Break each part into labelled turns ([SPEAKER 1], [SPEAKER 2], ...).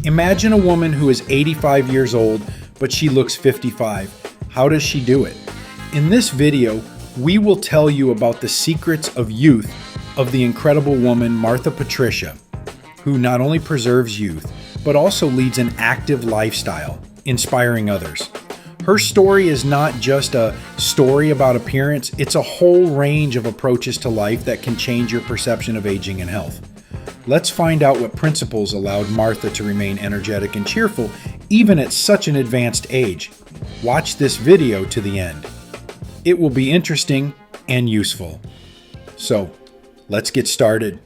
[SPEAKER 1] Imagine a woman who is 85 years old, but she looks 55. How does she do it? In this video, we will tell you about the secrets of youth of the incredible woman Martha Patricia, who not only preserves youth, but also leads an active lifestyle, inspiring others. Her story is not just a story about appearance, it's a whole range of approaches to life that can change your perception of aging and health. Let's find out what principles allowed Martha to remain energetic and cheerful even at such an advanced age. Watch this video to the end. It will be interesting and useful. So, let's get started.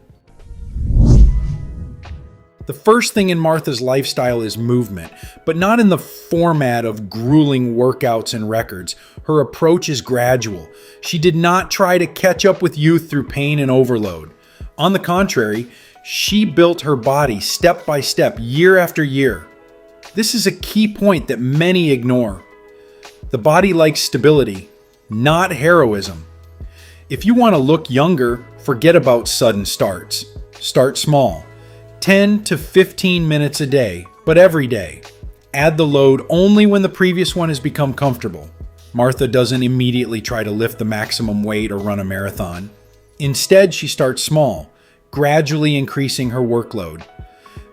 [SPEAKER 1] The first thing in Martha's lifestyle is movement, but not in the format of grueling workouts and records. Her approach is gradual. She did not try to catch up with youth through pain and overload. On the contrary, she built her body step by step, year after year. This is a key point that many ignore. The body likes stability, not heroism. If you want to look younger, forget about sudden starts. Start small. 10 to 15 minutes a day, but every day. Add the load only when the previous one has become comfortable. Martha doesn't immediately try to lift the maximum weight or run a marathon. Instead, she starts small, gradually increasing her workload.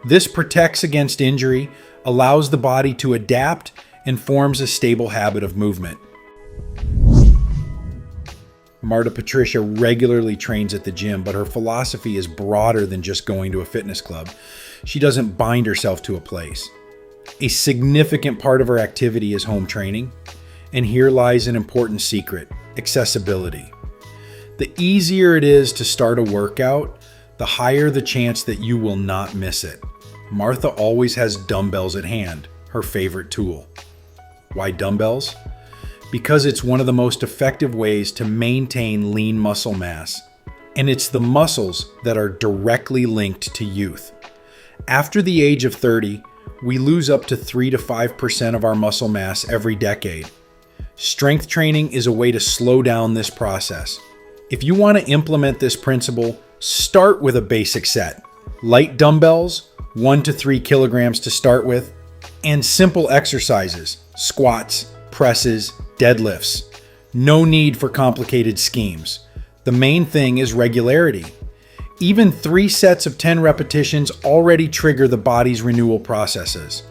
[SPEAKER 1] This protects against injury, allows the body to adapt, and forms a stable habit of movement. Martha Patricia regularly trains at the gym, but her philosophy is broader than just going to a fitness club. She doesn't bind herself to a place. A significant part of her activity is home training, and here lies an important secret: accessibility. The easier it is to start a workout, the higher the chance that you will not miss it. Martha always has dumbbells at hand, her favorite tool. Why dumbbells? Because it's one of the most effective ways to maintain lean muscle mass. And it's the muscles that are directly linked to youth. After the age of 30, we lose up to 3 to 5% of our muscle mass every decade. Strength training is a way to slow down this process. If you want to implement this principle, start with a basic set. Light dumbbells, 1 to 3 kilograms to start with, and simple exercises, squats, presses, deadlifts. No need for complicated schemes. The main thing is regularity. Even 3 sets of 10 repetitions already trigger the body's renewal processes.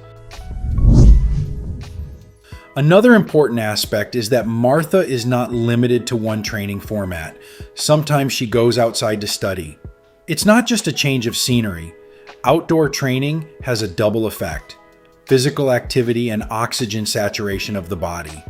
[SPEAKER 1] Another important aspect is that Martha is not limited to one training format. Sometimes she goes outside to study. It's not just a change of scenery. Outdoor training has a double effect: physical activity and oxygen saturation of the body.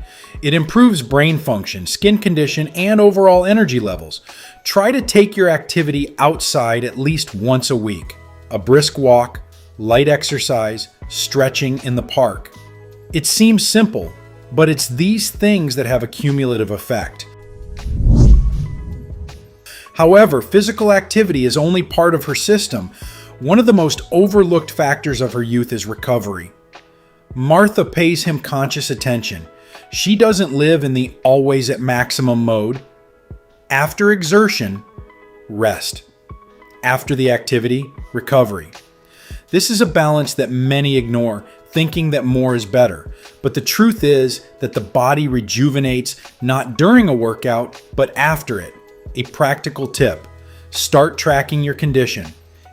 [SPEAKER 1] It improves brain function, skin condition, and overall energy levels. Try to take your activity outside at least once a week. A brisk walk, light exercise, stretching in the park. It seems simple, but it's these things that have a cumulative effect. However, physical activity is only part of her system. One of the most overlooked factors of her youth is recovery. Martha pays him conscious attention. She doesn't live in the always at maximum mode. After exertion, rest. After the activity, recovery. This is a balance that many ignore, thinking that more is better. But the truth is that the body rejuvenates not during a workout, but after it. A practical tip: start tracking your condition.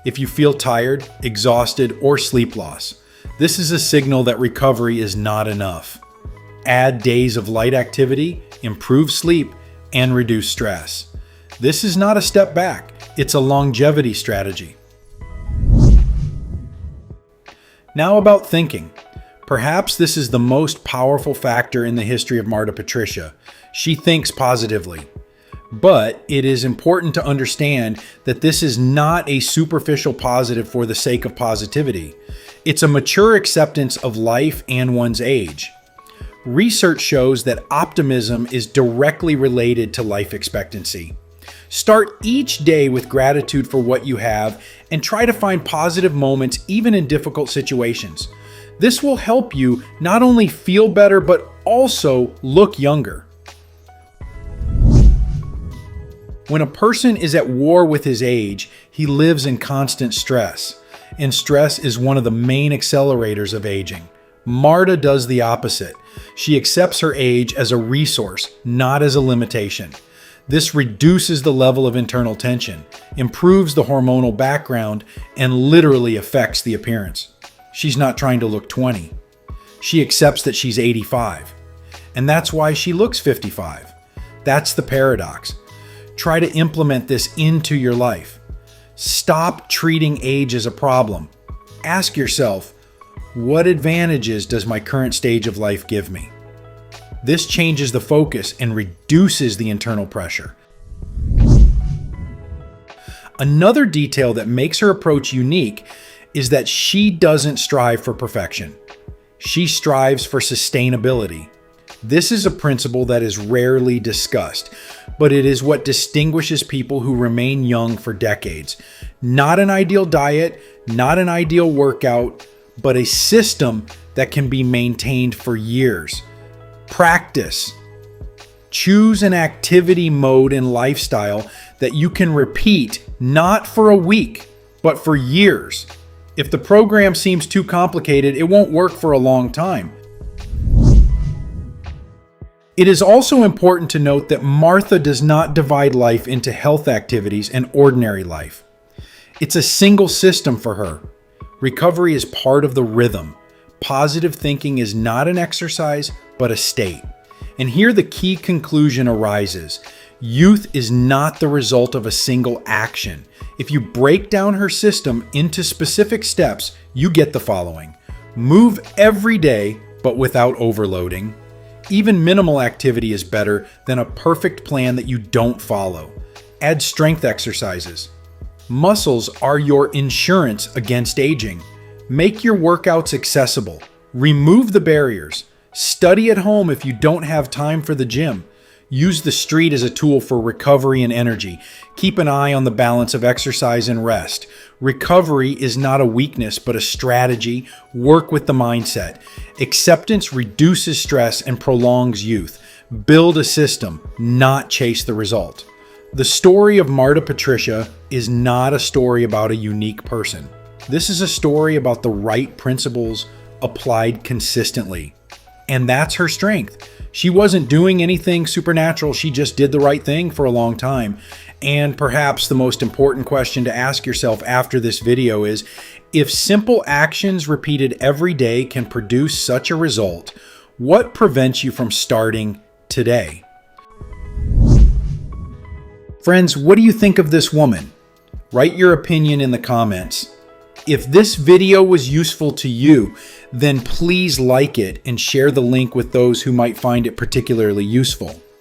[SPEAKER 1] If you feel tired, exhausted, or sleep loss, this is a signal that recovery is not enough. Add days of light activity, improve sleep, and reduce stress. This is not a step back, it's a longevity strategy. Now about thinking. Perhaps this is the most powerful factor in the history of Martha Patricia. She thinks positively. But it is important to understand that this is not a superficial positive for the sake of positivity. It's a mature acceptance of life and one's age. Research shows that optimism is directly related to life expectancy. Start each day with gratitude for what you have and try to find positive moments even in difficult situations. This will help you not only feel better but also look younger. When a person is at war with his age, he lives in constant stress. and stress is one of the main accelerators of aging. Marta does the opposite. She accepts her age as a resource, not as a limitation. This reduces the level of internal tension, improves the hormonal background, and literally affects the appearance. She's not trying to look 20. She accepts that she's 85. And that's why she looks 55. That's the paradox. Try to implement this into your life. Stop treating age as a problem. Ask yourself, what advantages does my current stage of life give me? This changes the focus and reduces the internal pressure. Another detail that makes her approach unique is that she doesn't strive for perfection. She strives for sustainability. This is a principle that is rarely discussed, but it is what distinguishes people who remain young for decades. Not an ideal diet, not an ideal workout, but a system that can be maintained for years. Practice. Choose an activity mode and lifestyle that you can repeat, not for a week, but for years. If the program seems too complicated, it won't work for a long time. It is also important to note that Martha does not divide life into health activities and ordinary life. It's a single system for her. Recovery is part of the rhythm. Positive thinking is not an exercise, but a state. And here the key conclusion arises. Youth is not the result of a single action. If you break down her system into specific steps, you get the following. Move every day, but without overloading. Even minimal activity is better than a perfect plan that you don't follow. Add strength exercises. Muscles are your insurance against aging. Make your workouts accessible. Remove the barriers. Study at home if you don't have time for the gym. Use the street as a tool for recovery and energy. Keep an eye on the balance of exercise and rest. Recovery is not a weakness, but a strategy. Work with the mindset. Acceptance reduces stress and prolongs youth. Build a system, not chase the result. The story of Martha Patricia is not a story about a unique person. This is a story about the right principles applied consistently. And that's her strength. She wasn't doing anything supernatural. She just did the right thing for a long time. And perhaps the most important question to ask yourself after this video is, if simple actions repeated every day can produce such a result, what prevents you from starting today? Friends, what do you think of this woman? Write your opinion in the comments. If this video was useful to you, then please like it and share the link with those who might find it particularly useful.